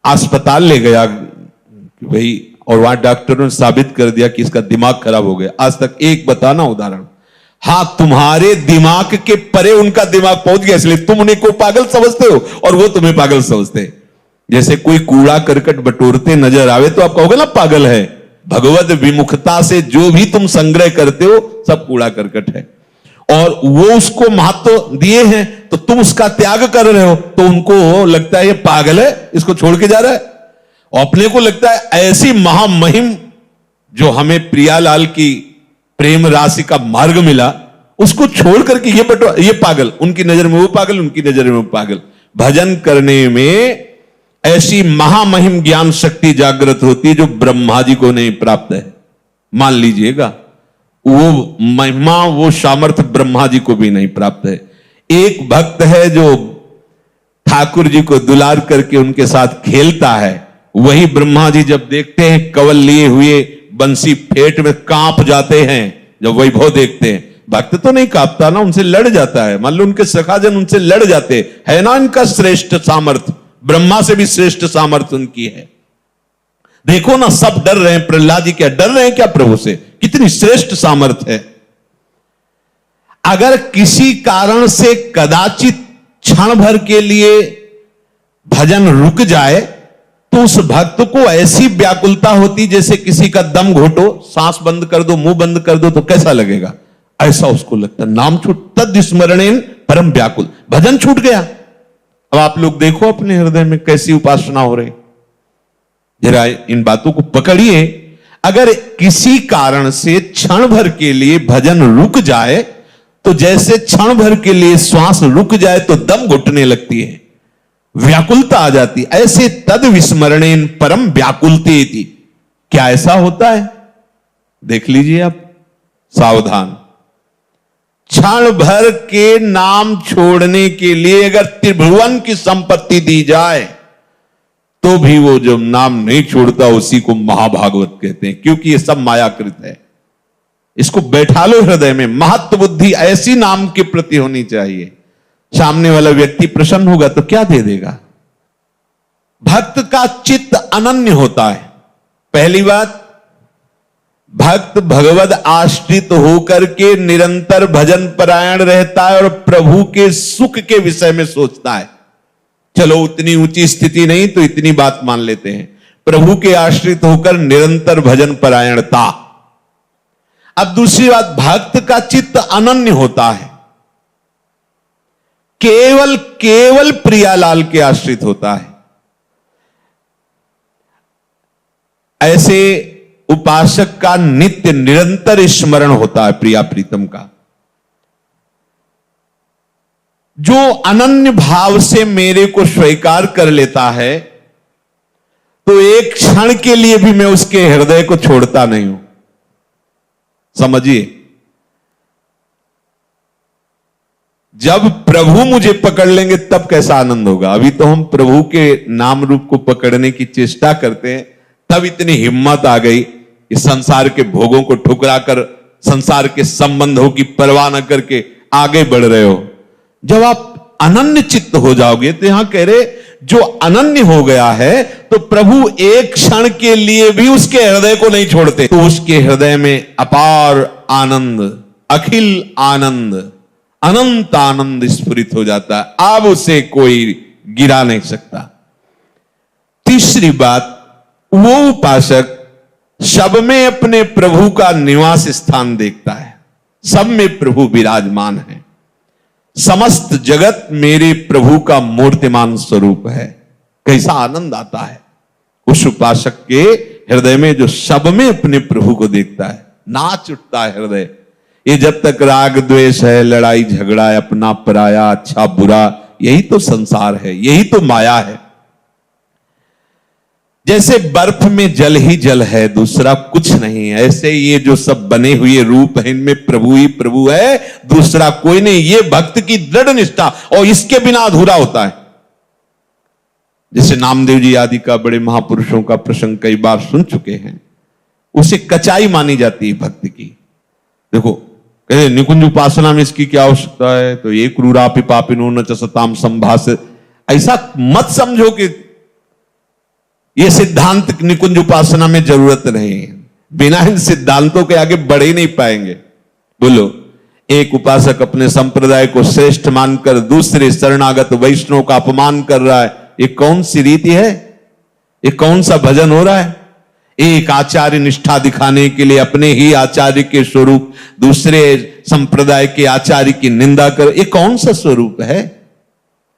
अस्पताल ले गया कि भाई, और वहां डॉक्टरों ने साबित कर दिया कि इसका दिमाग खराब हो गया। आज तक एक बताना उदाहरण, हाँ तुम्हारे दिमाग के परे उनका दिमाग पहुंच गया, इसलिए तुम उन्हें को पागल समझते हो और वो तुम्हें पागल समझते हैं। जैसे कोई कूड़ा करकट बटोरते नजर आवे तो आप कहोगे ना पागल है। भगवत विमुखता से जो भी तुम संग्रह करते हो सब कूड़ा करकट है, और वो उसको महत्व दिए हैं तो तुम उसका त्याग कर रहे हो, तो उनको लगता है ये पागल है, इसको छोड़ के जा रहा है। और अपने को लगता है ऐसी महामहिम जो हमें प्रियालाल की प्रेम राशि का मार्ग मिला, उसको छोड़ करके ये पागल, उनकी नजर में वो पागल, उनकी नजर में वो पागल। भजन करने में ऐसी महामहिम ज्ञान शक्ति जागृत होती है जो ब्रह्मा जी को नहीं प्राप्त है। मान लीजिएगा, वो महिमा, वो सामर्थ्य ब्रह्मा जी को भी नहीं प्राप्त है। एक भक्त है जो ठाकुर जी को दुलार करके उनके साथ खेलता है, वही ब्रह्मा जी जब देखते हैं कवल लिए हुए बंसी फेट में कांप जाते हैं। जब वैभव देखते हैं, भक्त तो नहीं कांपता ना, उनसे लड़ जाता है। मान लो उनके सखाजन उनसे लड़ जाते है ना, इनका श्रेष्ठ सामर्थ्य, ब्रह्मा से भी श्रेष्ठ सामर्थ्य उनकी है। देखो ना, सब डर रहे हैं। प्रहलाद जी क्या डर रहे हैं क्या प्रभु से? कितनी श्रेष्ठ सामर्थ्य है। अगर किसी कारण से कदाचित क्षण भर के लिए भजन रुक जाए तो उस भक्त को ऐसी व्याकुलता होती जैसे किसी का दम घोटो, सांस बंद कर दो, मुंह बंद कर दो तो कैसा लगेगा, ऐसा उसको लगता। नाम छूट तद स्मरणेन परम व्याकुल, भजन छूट गया। अब आप लोग देखो अपने हृदय में कैसी उपासना हो रही, जरा इन बातों को पकड़िए। अगर किसी कारण से क्षण भर के लिए भजन रुक जाए तो जैसे क्षण भर के लिए श्वास रुक जाए तो दम घुटने लगती है, व्याकुलता आ जाती। ऐसे तद विस्मरणेन परम व्याकुलते थी। क्या ऐसा होता है? देख लीजिए आप, सावधान। क्षण भर के नाम छोड़ने के लिए अगर त्रिभुवन की संपत्ति दी जाए तो भी वो जो नाम नहीं छोड़ता उसी को महाभागवत कहते हैं, क्योंकि ये सब मायाकृत है। इसको बैठा लो हृदय में। महत्व बुद्धि ऐसी नाम के प्रति होनी चाहिए, सामने वाला व्यक्ति प्रसन्न होगा तो क्या दे देगा। भक्त का चित्त अनन्य होता है। पहली बात, भक्त भगवद आश्रित होकर के निरंतर भजन परायण रहता है और प्रभु के सुख के विषय में सोचता है। चलो उतनी ऊंची स्थिति नहीं तो इतनी बात मान लेते हैं, प्रभु के आश्रित होकर निरंतर भजन परायणता। अब दूसरी बात, भक्त का चित्त अनन्य होता है, केवल प्रियालाल के आश्रित होता है। ऐसे उपासक का नित्य निरंतर स्मरण होता है प्रिया प्रीतम का। जो अनन्य भाव से मेरे को स्वीकार कर लेता है तो एक क्षण के लिए भी मैं उसके हृदय को छोड़ता नहीं हूं। समझिए, जब प्रभु मुझे पकड़ लेंगे तब कैसा आनंद होगा। अभी तो हम प्रभु के नाम रूप को पकड़ने की चेष्टा करते हैं, तब इतनी हिम्मत आ गई कि संसार के भोगों को ठुकरा कर, संसार के संबंधों की परवाह न करके आगे बढ़ रहे हो। जब आप अनन्य चित्त हो जाओगे, तो यहां कह रहे जो अनन्य हो गया है तो प्रभु एक क्षण के लिए भी उसके हृदय को नहीं छोड़ते, तो उसके हृदय में अपार आनंद, अखिल आनंद, अनंत आनंद स्फुरित हो जाता है। अब उसे कोई गिरा नहीं सकता। तीसरी बात, वो उपासक सब में अपने प्रभु का निवास स्थान देखता है। सब में प्रभु विराजमान है। समस्त जगत मेरे प्रभु का मूर्तिमान स्वरूप है। कैसा आनंद आता है उस उपासक के हृदय में जो सब में अपने प्रभु को देखता है। नाच उठता है हृदय। ये जब तक राग द्वेष है, लड़ाई झगड़ा है, अपना पराया, अच्छा बुरा, यही तो संसार है, यही तो माया है। जैसे बर्फ में जल ही जल है, दूसरा कुछ नहीं है, ऐसे ये जो सब बने हुए रूप है इनमें प्रभु ही प्रभु है, दूसरा कोई नहीं। ये भक्त की दृढ़ निष्ठा, और इसके बिना अधूरा होता है। जैसे नामदेव जी आदि का, बड़े महापुरुषों का प्रसंग कई बार सुन चुके हैं। उसे कचाई मानी जाती है भक्ति की। देखो कहते निकुंज उपासना में इसकी क्या आवश्यकता है, तो ये क्रूरापि पापिनो न च सताम संभास। ऐसा मत समझो कि ये सिद्धांत निकुंज उपासना में जरूरत नहीं है। बिना इन सिद्धांतों के आगे बढ़ ही नहीं पाएंगे। बोलो, एक उपासक अपने संप्रदाय को श्रेष्ठ मानकर दूसरे शरणागत वैष्णव का अपमान कर रहा है, ये कौन सी रीति है? ये कौन सा भजन हो रहा है? एक आचार्य निष्ठा दिखाने के लिए अपने ही आचार्य के स्वरूप दूसरे संप्रदाय के आचार्य की निंदा कर, ये कौन सा स्वरूप है?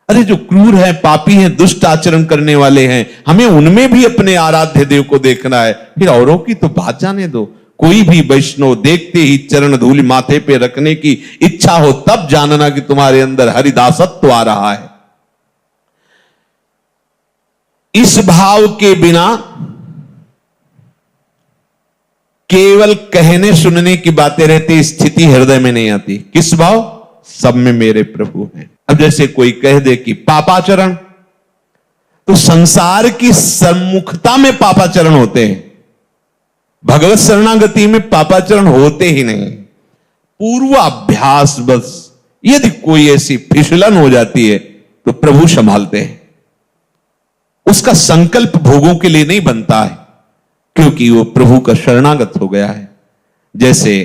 अरे जो क्रूर है, पापी हैं, दुष्ट आचरण करने वाले हैं, हमें उनमें भी अपने आराध्य देव को देखना है, फिर औरों की तो बात जाने दो। कोई भी वैष्णव देखते ही चरण धूलि माथे पे रखने की इच्छा हो तब जानना कि तुम्हारे अंदर हरिदासत्व आ रहा है। इस भाव के बिना केवल कहने सुनने की बातें रहती, स्थिति हृदय में नहीं आती। किस भाव? सब में मेरे प्रभु हैं। अब जैसे कोई कह दे कि पापाचरण, तो संसार की सम्मुखता में पापाचरण होते हैं, भगवत शरणागति में पापाचरण होते ही नहीं। पूर्वाभ्यास बस, यदि कोई ऐसी फिसलन हो जाती है तो प्रभु संभालते हैं। उसका संकल्प भोगों के लिए नहीं बनता है, क्योंकि वो प्रभु का शरणागत हो गया है। जैसे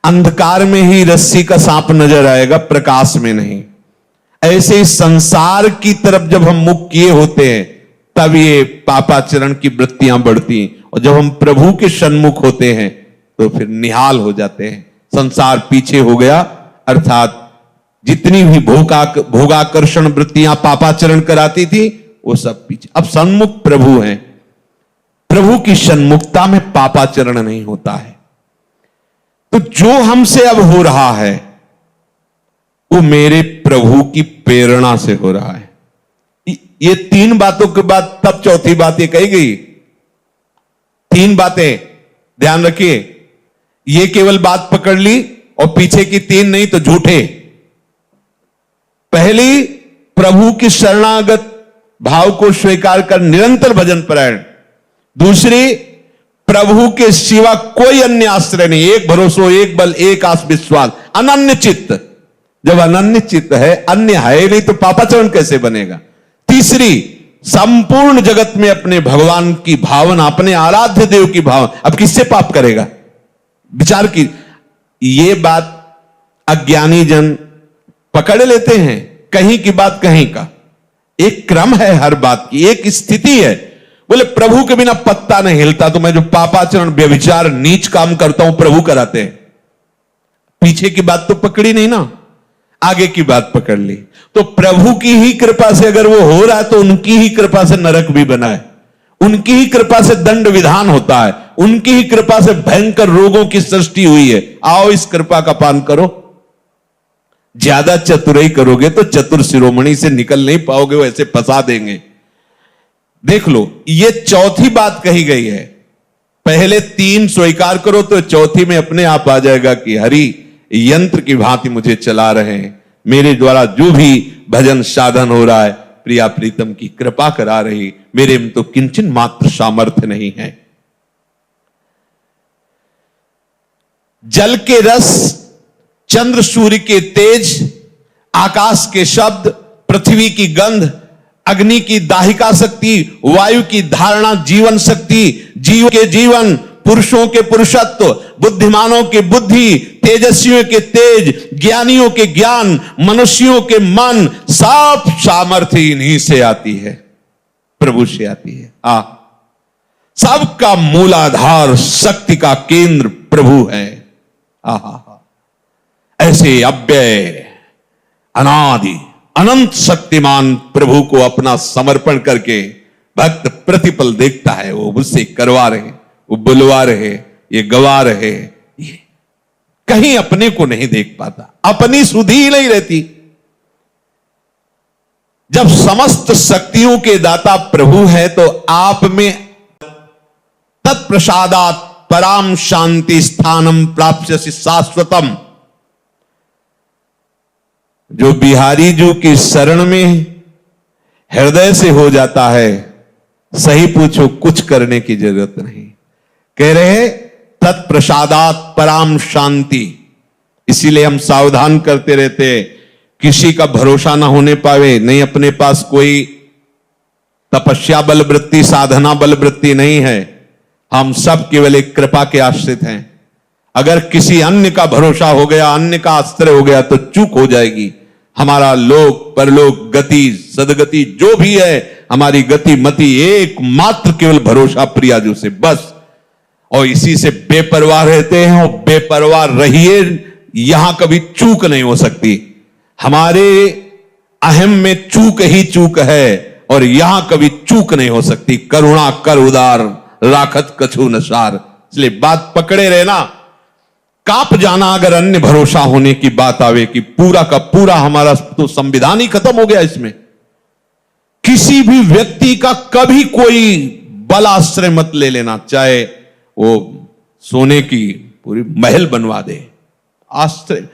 अंधकार में ही रस्सी का सांप नजर आएगा, प्रकाश में नहीं। ऐसे संसार की तरफ जब हम मुख किए होते हैं तब ये पापाचरण की वृत्तियां बढ़ती, और जब हम प्रभु के सन्मुख होते हैं तो फिर निहाल हो जाते हैं। संसार पीछे हो गया, अर्थात जितनी भी भोगाकर्षण वृत्तियां पापाचरण कराती थी वो सब पीछे। अब सन्मुख प्रभु हैं, प्रभु की सन्मुखता में पापाचरण नहीं होता है। तो जो हमसे अब हो रहा है वो मेरे प्रभु की प्रेरणा से हो रहा है। ये तीन बातों के बाद तब चौथी बात ये कही गई। तीन बातें ध्यान रखिए, ये केवल बात पकड़ ली और पीछे की तीन नहीं तो झूठे। पहली, प्रभु की शरणागत भाव को स्वीकार कर निरंतर भजन परायण। दूसरी, प्रभु के सिवा कोई अन्य आश्रय नहीं, एक भरोसो, एक बल, एक आस विश्वास, अनन्य चित्त। जब अनन्य चित्त है, अन्य है नहीं, तो पापाचरण कैसे बनेगा? तीसरी, संपूर्ण जगत में अपने भगवान की भावना, अपने आराध्य देव की भावना। अब किससे पाप करेगा? विचार की। ये बात अज्ञानी जन पकड़ लेते हैं, कहीं की बात कहीं का। एक क्रम है हर बात की, एक स्थिति है। बोले प्रभु के बिना पत्ता नहीं हिलता, तो मैं जो पापाचरण, व्यभिचार, नीच काम करता हूं प्रभु कराते हैं। पीछे की बात तो पकड़ी नहीं ना, आगे की बात पकड़ ली। तो प्रभु की ही कृपा से अगर वो हो रहा है तो उनकी ही कृपा से नरक भी बना है, उनकी ही कृपा से दंड विधान होता है, उनकी ही कृपा से भयंकर रोगों की सृष्टि हुई है। आओ इस कृपा का पान करो। ज्यादा चतुराई करोगे तो चतुर शिरोमणि से निकल नहीं पाओगे, वो ऐसे फंसा देंगे। देख लो, ये चौथी बात कही गई है। पहले तीन स्वीकार करो तो चौथी में अपने आप आ जाएगा कि हरि यंत्र की भांति मुझे चला रहे हैं, मेरे द्वारा जो भी भजन साधन हो रहा है प्रिया प्रीतम की कृपा करा रही, मेरे में तो किंचन मात्र सामर्थ्य नहीं है। जल के रस, चंद्र सूर्य के तेज, आकाश के शब्द, पृथ्वी की गंध, अग्नि की दाहिका शक्ति, वायु की धारणा जीवन शक्ति, जीव के जीवन, पुरुषों के पुरुषत्व, बुद्धिमानों के बुद्धि, तेजस्वियों के तेज, ज्ञानियों के ज्ञान, मनुष्यों के मन, सब सामर्थ्य इन्हीं से आती है, प्रभु से आती है। सबका मूलाधार, शक्ति का केंद्र प्रभु है। ऐसे अव्यय, अनादि, अनंत शक्तिमान प्रभु को अपना समर्पण करके भक्त प्रतिपल देखता है, वो मुझसे करवा रहे, वो बुलवा रहे, ये गवा रहे, ये कहीं अपने को नहीं देख पाता, अपनी सुधि ही नहीं रहती। जब समस्त शक्तियों के दाता प्रभु है तो आप में तत्प्रसादात पराम शांति स्थानम प्राप्स्यसि शाश्वतम। जो बिहारी जी की शरण में हृदय से हो जाता है, सही पूछो कुछ करने की जरूरत नहीं। कह रहे तत्प्रसादात पराम शांति। इसीलिए हम सावधान करते रहते, किसी का भरोसा ना होने पावे, नहीं अपने पास कोई तपस्या बल वृत्ति, साधना बल वृत्ति नहीं है। हम सब केवल एक कृपा के आश्रित हैं। अगर किसी अन्य का भरोसा हो गया, अन्य का आश्रय हो गया तो चूक हो जाएगी। हमारा लोक परलोक गति सदगति जो भी है, हमारी गति मति एकमात्र केवल भरोसा प्रियाजू से, बस। और इसी से बेपरवाह रहते हैं, और बेपरवाह रहिए, यहां कभी चूक नहीं हो सकती। हमारे अहम में चूक ही चूक है, और यहां कभी चूक नहीं हो सकती। करुणा कर उदार, राखत कछु नसार। इसलिए बात पकड़े रहना। कांप जाना अगर अन्य भरोसा होने की बात आवे कि पूरा का पूरा हमारा तो संविधान ही खत्म हो गया। इसमें किसी भी व्यक्ति का कभी कोई बल आश्रय मत ले लेना, चाहे वो सोने की पूरी महल बनवा दे। आश्रय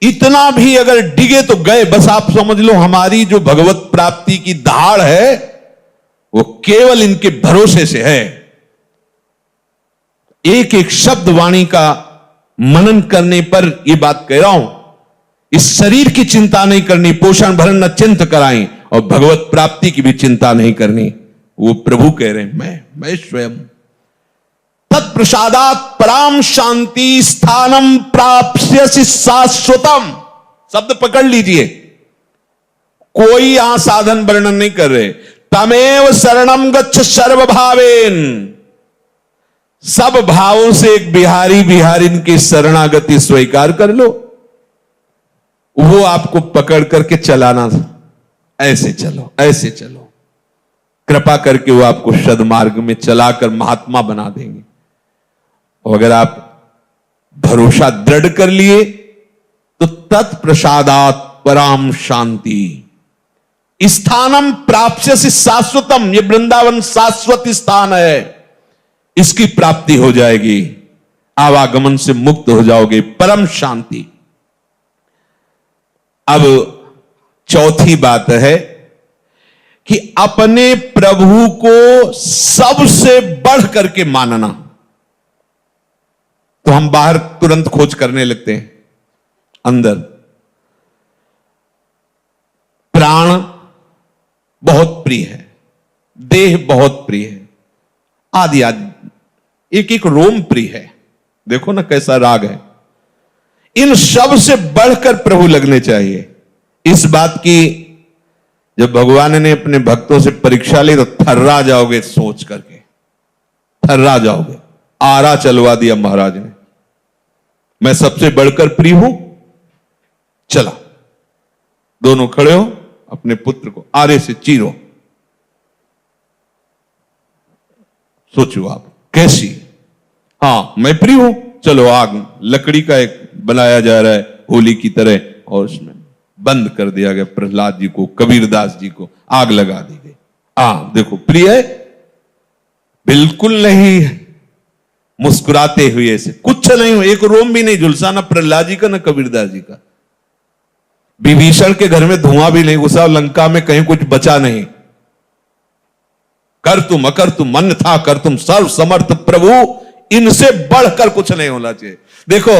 इतना भी अगर डिगे तो गए, बस आप समझ लो हमारी जो भगवत प्राप्ति की दहाड़ है वो केवल इनके भरोसे से है। एक एक शब्द वाणी का मनन करने पर यह बात कह रहा हूं। इस शरीर की चिंता नहीं करनी, पोषण भरण न चिंत कराई, और भगवत प्राप्ति की भी चिंता नहीं करनी। वो प्रभु कह रहे हैं, मैं स्वयं तत्प्रसादात पराम शांति स्थानम प्राप्स्यसि शाश्वतम। शब्द पकड़ लीजिए, कोई यहां साधन वर्णन नहीं कर रहे। तमेव शरणम गच्छ सर्वभावेन। सब भावों से एक बिहारी बिहारिन की शरणागति स्वीकार कर लो, वो आपको पकड़ करके चलाना। ऐसे चलो, ऐसे चलो, कृपा करके वो आपको सद्मार्ग में चलाकर महात्मा बना देंगे। और अगर आप भरोसा दृढ़ कर लिए तो तत्प्रसादात पराम शांति स्थानम प्राप्स्यसि शाश्वतम। ये वृंदावन शाश्वत स्थान है, इसकी प्राप्ति हो जाएगी। आवागमन से मुक्त हो जाओगे, परम शांति। अब चौथी बात है कि अपने प्रभु को सबसे बढ़ करके मानना। तो हम बाहर तुरंत खोज करने लगते हैं, अंदर प्राण बहुत प्रिय है, देह बहुत प्रिय है, आदि आदि एक एक रोम प्रिय है। देखो ना कैसा राग है। इन सब से बढ़कर प्रभु लगने चाहिए। इस बात की जब भगवान ने अपने भक्तों से परीक्षा ली तो थर्रा जाओगे, सोच करके थर्रा जाओगे। आरा चलवा दिया महाराज ने, मैं सबसे बढ़कर प्रिय हूं। चला, दोनों खड़े हो, अपने पुत्र को आरे से चीरो। सोचो आप कैसी। हाँ मैं प्रिय हूं, चलो आग, लकड़ी का एक बनाया जा रहा है होली की तरह, और उसमें बंद कर दिया गया प्रहलाद जी को, कबीरदास जी को आग लगा दी गई। देखो प्रिय है? बिल्कुल नहीं। मुस्कुराते हुए ऐसे, कुछ नहीं हो, एक रोम भी नहीं झुलसा, ना प्रहलाद जी का ना कबीरदास जी का। विभीषण के घर में धुआं भी नहीं घुसा, लंका में कहीं कुछ बचा नहीं। कर तुम अकर तुम मन था, कर तुम सर्व समर्थ प्रभु, इनसे बढ़कर कुछ नहीं होना चाहिए। देखो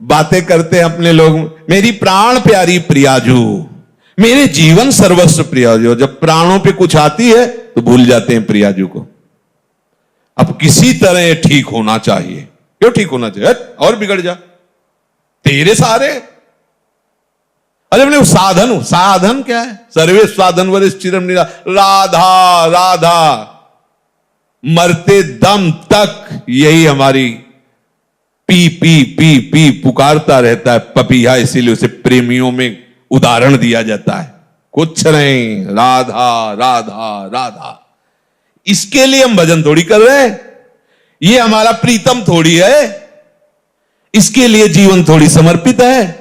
बातें करते हैं अपने लोग, मेरी प्राण प्यारी प्रियाजू, मेरे जीवन सर्वस्व प्रियाजू। जब प्राणों पे कुछ आती है तो भूल जाते हैं प्रियाजू को। अब किसी तरह ठीक होना चाहिए। क्यों ठीक होना चाहिए? और बिगड़ जा, तेरे सहारे। अरे मैंने साधन, साधन क्या है? सर्वे साधन वरिष्ठ चिरम निरा। राधा राधा मरते दम तक यही हमारी पी पी पी पी पुकारता रहता है पपीहा। इसीलिए उसे प्रेमियों में उदाहरण दिया जाता है। कुछ नहीं, राधा राधा राधा। इसके लिए हम भजन थोड़ी कर रहे हैं, ये हमारा प्रीतम थोड़ी है, इसके लिए जीवन थोड़ी समर्पित है।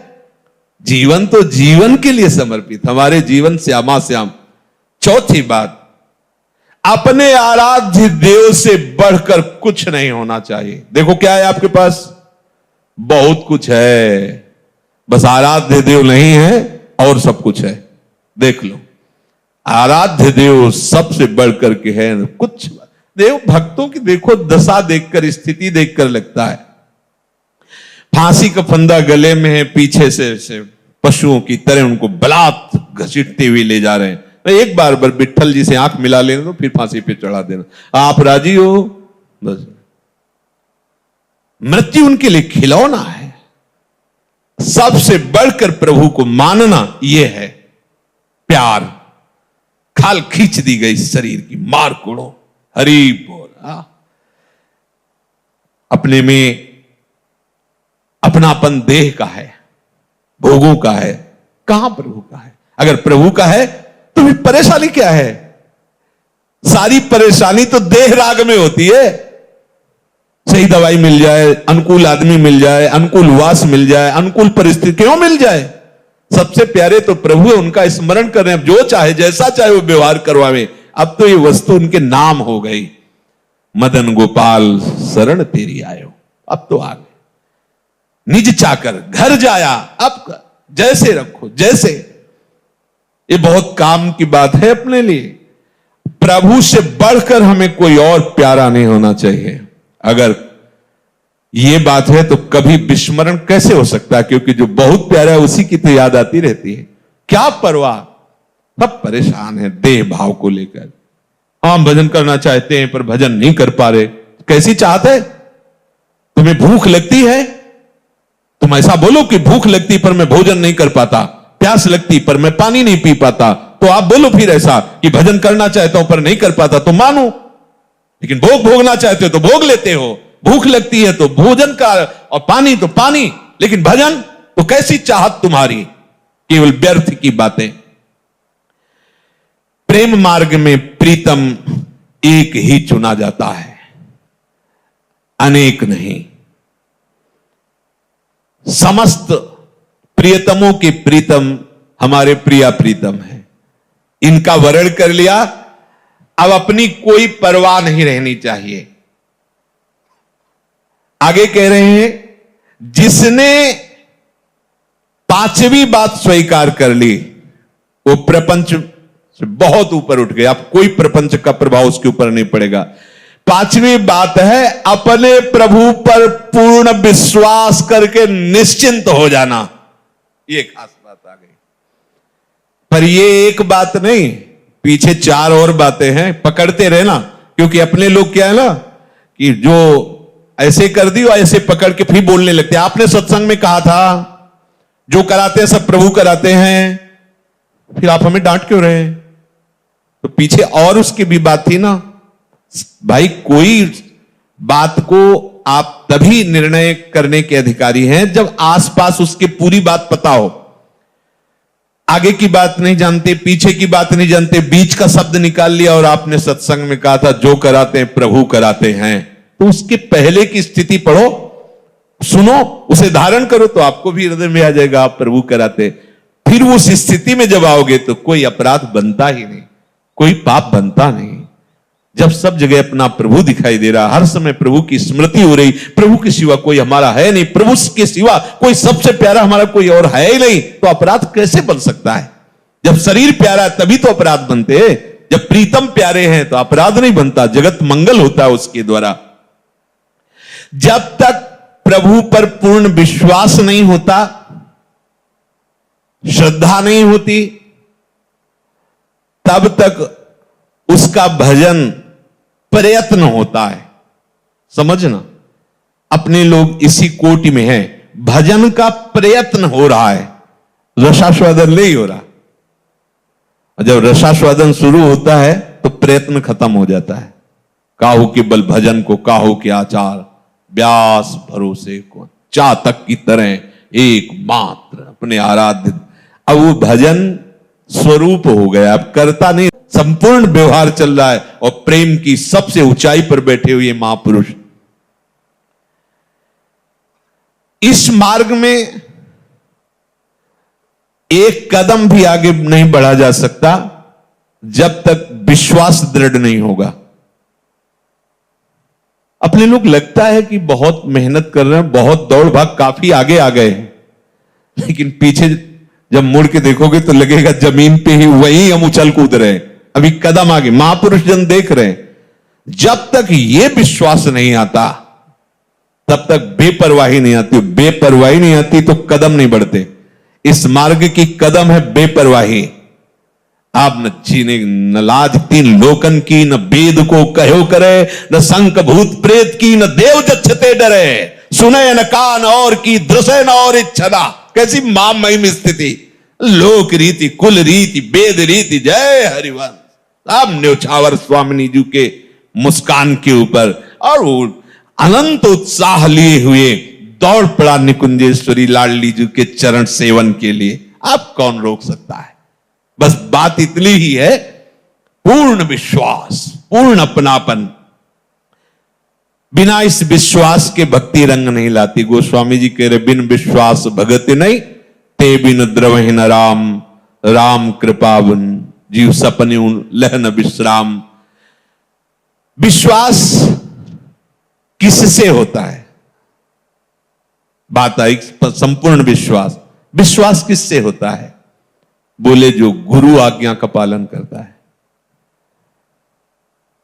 जीवन तो जीवन के लिए समर्पित, हमारे जीवन श्यामा श्याम। चौथी बात, अपने आराध्य देव से बढ़कर कुछ नहीं होना चाहिए। देखो क्या है आपके पास? बहुत कुछ है, बस आराध्य देव नहीं है और सब कुछ है। देख लो, आराध्य देव सबसे बढ़कर के है। कुछ देव भक्तों की देखो दशा देखकर, स्थिति देखकर लगता है फांसी का फंदा गले में है, पीछे से पशुओं की तरह उनको बलात् घसीटते हुए ले जा रहे हैं। एक बार विट्ठल जी से आंख मिला लेना तो फिर फांसी पे चढ़ा देना। आप राजी हो? बस मृत्यु उनके लिए खिलौना है। सबसे बढ़कर प्रभु को मानना यह है प्यार। खाल खींच दी गई शरीर की, मार कोड़ो, हरि बोल। अपने में अपनापन देह का है, भोगों का है, कहां प्रभु का है? अगर प्रभु का है तो फिर परेशानी क्या है? सारी परेशानी तो देह राग में होती है। सही दवाई मिल जाए, अनुकूल आदमी मिल जाए, अनुकूल वास मिल जाए, अनुकूल परिस्थिति क्यों मिल जाए? सबसे प्यारे तो प्रभु है, उनका स्मरण कर रहे हैं। जो चाहे जैसा चाहे वो व्यवहार करवावे। अब तो ये वस्तु उनके नाम हो गई। मदन गोपाल शरण तेरी आयो, अब तो आ गए। निज चाकर घर जाया, अब जैसे रखो जैसे। ये बहुत काम की बात है अपने लिए। प्रभु से बढ़कर हमें कोई और प्यारा नहीं होना चाहिए। अगर यह बात है तो कभी विस्मरण कैसे हो सकता है? क्योंकि जो बहुत प्यारा है उसी की तो याद आती रहती है। क्या परवाह, सब परेशान है देह भाव को लेकर। हम भजन करना चाहते हैं पर भजन नहीं कर पा रहे। कैसी चाहत है? तुम्हें भूख लगती है, तुम ऐसा बोलो कि भूख लगती पर मैं भोजन नहीं कर पाता, प्यास लगती पर मैं पानी नहीं पी पाता। तो आप बोलो फिर ऐसा कि भजन करना चाहता हूं पर नहीं कर पाता, तो मानो। लेकिन भोग भोगना चाहते हो तो भोग लेते हो। भूख लगती है तो भोजन का, और पानी तो पानी, लेकिन भजन तो कैसी चाहत तुम्हारी? केवल व्यर्थ की बातें। प्रेम मार्ग में प्रीतम एक ही चुना जाता है, अनेक नहीं। समस्त प्रियतमों के प्रीतम हमारे प्रिया प्रीतम है। इनका वर्ण कर लिया, अब अपनी कोई परवाह नहीं रहनी चाहिए। आगे कह रहे हैं, जिसने पांचवी बात स्वीकार कर ली वो प्रपंच से बहुत ऊपर उठ गया। अब कोई प्रपंच का प्रभाव उसके ऊपर नहीं पड़ेगा। पांचवी बात है अपने प्रभु पर पूर्ण विश्वास करके निश्चिंत हो जाना। ये खास बात आ गई। पर ये एक बात नहीं, पीछे चार और बातें हैं, पकड़ते रहना। क्योंकि अपने लोग क्या है ना कि जो ऐसे कर दी और ऐसे पकड़ के फिर बोलने लगते हैं। आपने सत्संग में कहा था जो कराते हैं सब प्रभु कराते हैं, फिर आप हमें डांट क्यों रहे हैं? तो पीछे और उसकी भी बात थी ना भाई। कोई बात को आप तभी निर्णय करने के अधिकारी हैं जब आसपास उसके पूरी बात पता हो। आगे की बात नहीं जानते, पीछे की बात नहीं जानते, बीच का शब्द निकाल लिया और आपने सत्संग में कहा था जो कराते हैं प्रभु कराते हैं, तो उसके पहले की स्थिति पढ़ो, सुनो, उसे धारण करो तो आपको भी हृदय में आ जाएगा आप प्रभु कराते। फिर उस स्थिति में जब आओगे तो कोई अपराध बनता ही नहीं, कोई पाप बनता नहीं। जब सब जगह अपना प्रभु दिखाई दे रहा, हर समय प्रभु की स्मृति हो रही, प्रभु के सिवा कोई हमारा है नहीं, प्रभु के सिवा कोई सबसे प्यारा हमारा कोई और है ही नहीं, तो अपराध कैसे बन सकता है? जब शरीर प्यारा है तभी तो अपराध बनते हैं। जब प्रीतम प्यारे हैं तो अपराध नहीं बनता, जगत मंगल होता है उसके द्वारा। जब तक प्रभु पर पूर्ण विश्वास नहीं होता, श्रद्धा नहीं होती, तब तक उसका भजन प्रयत्न होता है। समझना, अपने लोग इसी कोटि में हैं, भजन का प्रयत्न हो रहा है, रसास्वादन नहीं हो रहा। जब रसास्वादन शुरू होता है तो प्रयत्न खत्म हो जाता है। काहू के बल भजन को काहू के आचार, व्यास भरोसे को चातक की तरह एक मात्र अपने आराध्य। अब वो भजन स्वरूप हो गया, अब करता नहीं, संपूर्ण व्यवहार चल रहा है और प्रेम की सबसे ऊंचाई पर बैठे हुए महापुरुष। इस मार्ग में एक कदम भी आगे नहीं बढ़ा जा सकता जब तक विश्वास दृढ़ नहीं होगा। अपने लोग लगता है कि बहुत मेहनत कर रहे हैं, बहुत दौड़ भाग, काफी आगे आ गए हैं, लेकिन पीछे जब मुड़ के देखोगे तो लगेगा जमीन पे ही वही हम उछल कूद रहे हैं, अभी कदम आगे। महापुरुष जन देख रहे हैं। जब तक ये विश्वास नहीं आता तब तक बेपरवाही नहीं आती। बेपरवाही नहीं आती तो कदम नहीं बढ़ते। इस मार्ग की कदम है बेपरवाही। आप न चीने न लाज तीन लोकन की, न वेद को कहो करे, न शंख भूत प्रेत की, न देव जच्छते डरे, सुने न कान और की, दृश्य न और इच्छा। कैसी महिम स्थिति, लोक रीति, कुल रीति, वेद रीति, जय हरिवंश। अब न्योछावर स्वामिनी जी के मुस्कान के ऊपर और वो अनंत उत्साह लिए हुए दौड़ पड़ा निकुंजेश्वरी लाडली जी के चरण सेवन के लिए। अब कौन रोक सकता है? बस बात इतनी ही है, पूर्ण विश्वास, पूर्ण अपनापन। बिना इस विश्वास के भक्ति रंग नहीं लाती। गोस्वामी जी कह रहे, बिन विश्वास भगत नहीं, ते बिन द्रवहि न राम, राम कृपा बिन जीव सपने लहन विश्राम। विश्वास किससे होता है? बात आई संपूर्ण विश्वास। विश्वास किससे होता है? बोले जो गुरु आज्ञा का पालन करता है।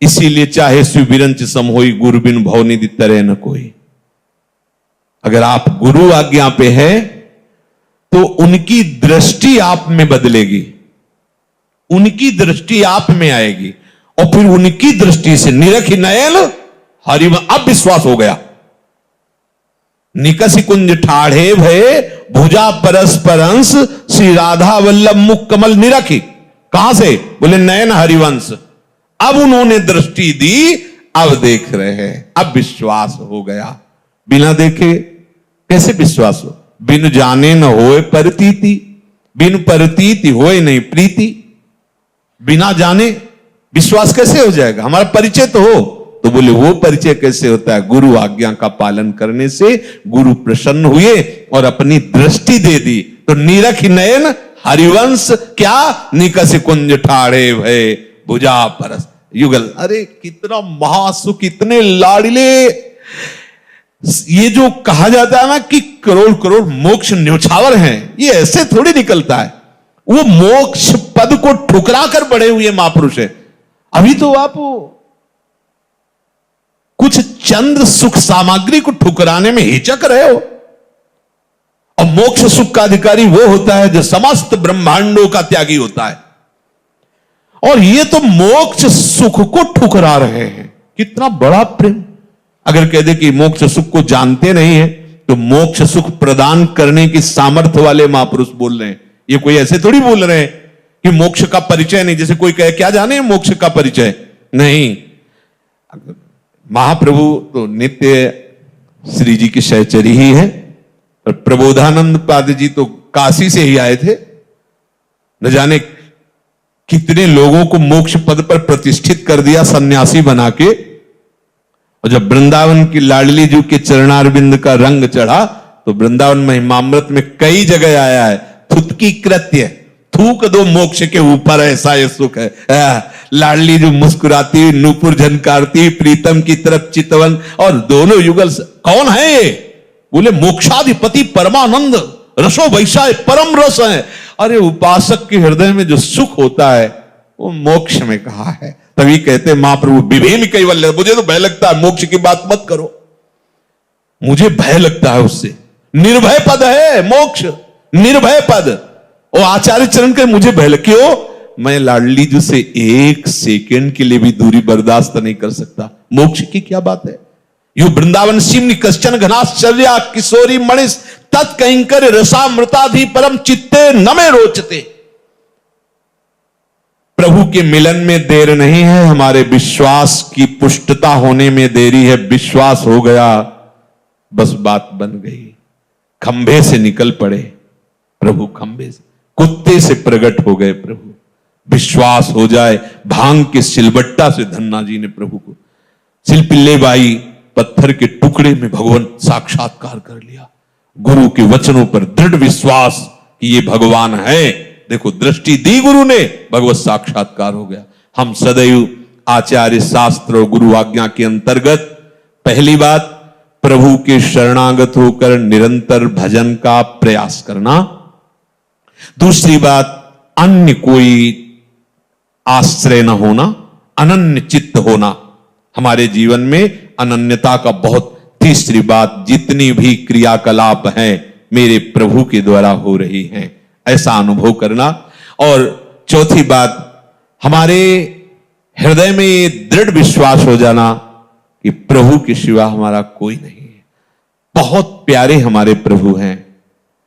इसीलिए चाहे सुविरंच सम होई, गुरु बिन भवनिधि तरह न कोई। अगर आप गुरु आज्ञा पे हैं तो उनकी दृष्टि आप में बदलेगी, उनकी दृष्टि आप में आएगी और फिर उनकी दृष्टि से निरखि नयन हरि। अब विश्वास हो गया। निकसि कुंज ठाढ़े भये, भुजा परस्परंश, श्री राधा वल्लभ मुख कमल निरखी। कहां से? बोले नयन हरिवंश। अब उन्होंने दृष्टि दी, अब देख रहे हैं, अब विश्वास हो गया। बिना देखे कैसे विश्वास हो? बिन जाने न होए परतीति, बिन परतीति होए नहीं प्रीति। बिना जाने विश्वास कैसे हो जाएगा? हमारा परिचय तो हो। तो बोले वो परिचय कैसे होता है? गुरु आज्ञा का पालन करने से गुरु प्रसन्न हुए और अपनी दृष्टि दे दी। तो नीरख नयन हरिवंश क्या? निकस कुंज ठाढ़े भय, भुजा परस युगल। अरे कितना महासुख, इतने लाडले। ये जो कहा जाता है ना कि करोड़ करोड़ मोक्ष न्योछावर हैं, ये ऐसे थोड़ी निकलता है। वो मोक्ष पद को ठुकरा कर बढ़े हुए महापुरुष है। अभी तो आप कुछ चंद सुख सामग्री को ठुकराने में हिचक रहे हो। और मोक्ष सुख का अधिकारी वो होता है जो समस्त ब्रह्मांडों का त्यागी होता है। और ये तो मोक्ष सुख को ठुकरा रहे हैं। कितना बड़ा प्रेम। अगर कह दे कि मोक्ष सुख को जानते नहीं है, तो मोक्ष सुख प्रदान करने की सामर्थ्य वाले महापुरुष बोल रहे हैं। ये कोई ऐसे थोड़ी बोल रहे हैं कि मोक्ष का परिचय नहीं। जैसे कोई कहे क्या जाने मोक्ष का परिचय नहीं। महाप्रभु तो नित्य श्री जी की सहचरी ही है। और प्रबोधानंद पाद जी तो काशी से ही आए थे। न जाने कितने लोगों को मोक्ष पद पर प्रतिष्ठित कर दिया सन्यासी बना के। और जब वृंदावन की लाडली जी के चरणारविंद का रंग चढ़ा तो वृंदावन महिमामृत में कई जगह आया है, थुतकी कृत्य, थूक दो मोक्ष के ऊपर, ऐसा ये सुख है। लाडली जो मुस्कुराती, नूपुर झनकारती, प्रीतम की तरफ चितवन, और दोनों युगल। कौन है ये? बोले मोक्षाधिपति परमानंद, रसो वैशाय परम रस है। अरे उपासक के हृदय में जो सुख होता है वो मोक्ष में कहा है। तभी कहते महाप्रभु विभेम कैवल्य। मुझे तो भय लगता है, मोक्ष की बात मत करो, मुझे भय लगता है उससे। निर्भय पद है मोक्ष, निर्भय पद। और आचार्य चरण के मुझे भय लग, क्यों? मैं लाडली जी से एक सेकंड के लिए भी दूरी बर्दाश्त नहीं कर सकता। मोक्ष की क्या बात है? यू वृंदावन सिमनि कश्चन घनाश्चर्या किशोरी मणिस तत्कंकर रसामृताधि परम चित्ते न में रोचते। प्रभु के मिलन में देर नहीं है, हमारे विश्वास की पुष्टता होने में देरी है। विश्वास हो गया, बस बात बन गई। खंभे से निकल पड़े प्रभु, खंभे से, कुत्ते से प्रकट हो गए प्रभु। विश्वास हो जाए, भांग के सिलबट्टा से धन्ना जी ने प्रभु को, सिलपिल्ले बाई पत्थर के टुकड़े में भगवान साक्षात्कार कर लिया। गुरु के वचनों पर दृढ़ विश्वास कि ये भगवान है। देखो दृष्टि दी गुरु ने, भगवत साक्षात्कार हो गया। हम सदैव आचार्य शास्त्र और गुरु आज्ञा के अंतर्गत पहली बात प्रभु के शरणागत होकर निरंतर भजन का प्रयास करना। दूसरी बात अन्य कोई आश्रय न होना, अनन्य चित्त होना। हमारे जीवन में अनन्यता का बहुत। तीसरी बात जितनी भी क्रियाकलाप हैं मेरे प्रभु के द्वारा हो रही हैं, ऐसा अनुभव करना। और चौथी बात, हमारे हृदय में ये दृढ़ विश्वास हो जाना कि प्रभु के सिवा हमारा कोई नहीं है। बहुत प्यारे हमारे प्रभु हैं,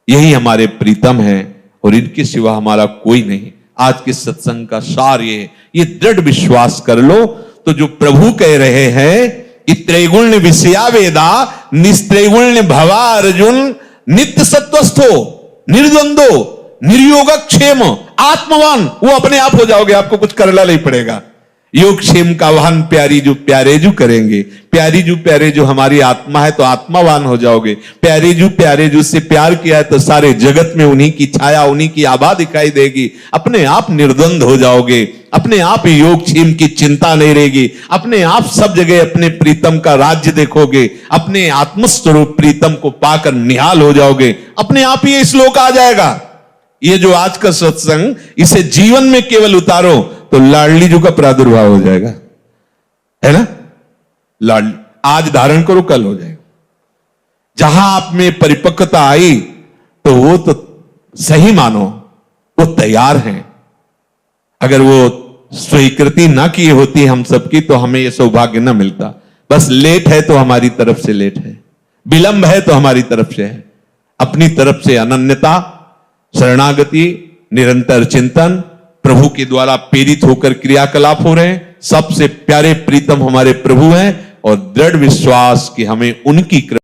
यही हमारे प्रीतम हैं और इनके सिवा हमारा कोई नहीं। आज के सत्संग का सार ये दृढ़ विश्वास कर लो तो जो प्रभु कह रहे हैं कि त्रैगुण्य विषया वेदा निस्त्रैगुण्य भवा अर्जुन नित्य सत्वस्थो निर्द्वंदो निर्योगक्षेम आत्मवान, वो अपने आप हो जाओगे, आपको कुछ करना नहीं पड़ेगा। योगक्षेम का वाहन प्यारी जो प्यारेजू करेंगे, प्यारी जो प्यारे जो हमारी आत्मा है तो आत्मावान हो जाओगे। प्यारे जो से प्यार किया है तो सारे जगत में उन्हीं की छाया उन्हीं की आभा दिखाई देगी। अपने आप निर्द्वंद हो जाओगे, अपने आप योगक्षेम की चिंता नहीं रहेगी, अपने आप सब जगह अपने प्रीतम का राज्य देखोगे, अपने आत्मस्वरूप प्रीतम को पाकर निहाल हो जाओगे, अपने आप ही ये श्लोक आ जाएगा। ये जो आज का सत्संग, इसे जीवन में केवल उतारो तो लाडली जी का प्रादुर्भाव हो जाएगा, है ना। लाडली आज धारण करो, कल हो जाएगा। जहां आप में परिपक्वता आई तो वो तो सही मानो वो तैयार हैं। अगर वो स्वीकृति ना की होती हम सबकी तो हमें ये सौभाग्य ना मिलता। बस लेट है तो हमारी तरफ से लेट है, विलंब है तो हमारी तरफ से है। अपनी तरफ से अनन्यता, शरणागति, निरंतर चिंतन, प्रभु के द्वारा प्रेरित होकर क्रियाकलाप हो रहे हैं। सबसे प्यारे प्रीतम हमारे प्रभु हैं और दृढ़ विश्वास कि हमें उनकी